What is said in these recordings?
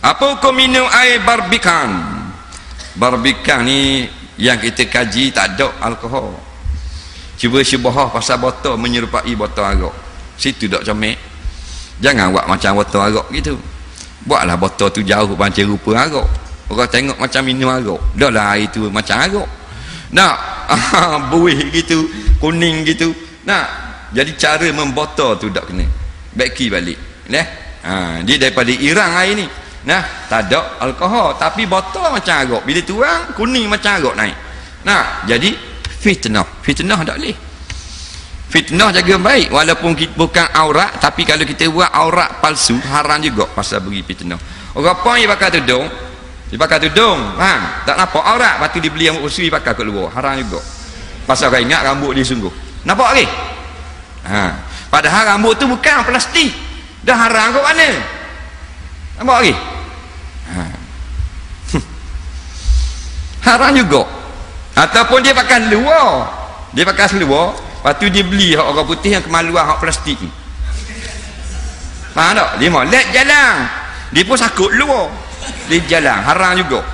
Apa hukum minum air barbican? Barbican ni yang kita kaji tak ada alkohol. Cuba syubhah pasal botol menyerupai botol arak. Situ tak comel. Jangan buat macam botol arak gitu. Buatlah botol tu jauh macam rupa arak. Orang tengok macam minum arak. Dah lah air tu macam arak. Nak buih gitu, kuning gitu. Nak. Jadi cara membotol tu tak kena. Beki balik. Dia daripada Iran air ni. Nah, tak ada alkohol tapi botol macam arak. Bila tuang kuning macam arak naik. Nah, jadi fitnah tak boleh. Fitnah jaga baik walaupun bukan aurat, tapi kalau kita buat aurat palsu haram juga pasal beri fitnah. Orang apa yang pakai tudung, dia pakai tudung, faham? Tak nampak aurat, lepas tu dia beli rambut usui pakai kat luar, haram juga. Pasal orang ingat rambut dia sungguh. Nampak lagi? Padahal rambut tu bukan plastik. Dah haram kat mana? Nampak lagi? Haram juga. Ataupun dia pakai luar. Dia pakai seluar, lepas tu dia beli hak orang putih yang kemaluan hak plastik ni. Faham tak? Dia molek jalan. Dia pun sakut luar. Dia jalan, haram juga.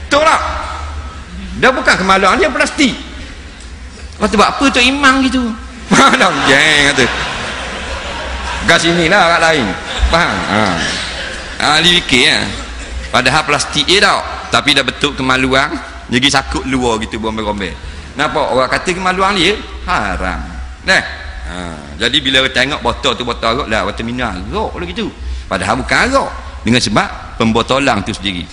Betul tak? Dah bukan kemaluan dia plastik. Lepas tu buat apa tu imam gitu? Faham tak? Jeng kata. Kat sini lah kat lain. Faham? Dia fikir ya. Padahal plastik je tau. Tapi dah betul kemaluan, jadi sakut luar gitu rombel-rombel. Nampak orang kata kemaluan dia haram. Jadi bila tengok botol tu botol arak lah, botol minum arak lah gitu. Padahal bukan arak. Dengan sebab pembotolan tu sendiri.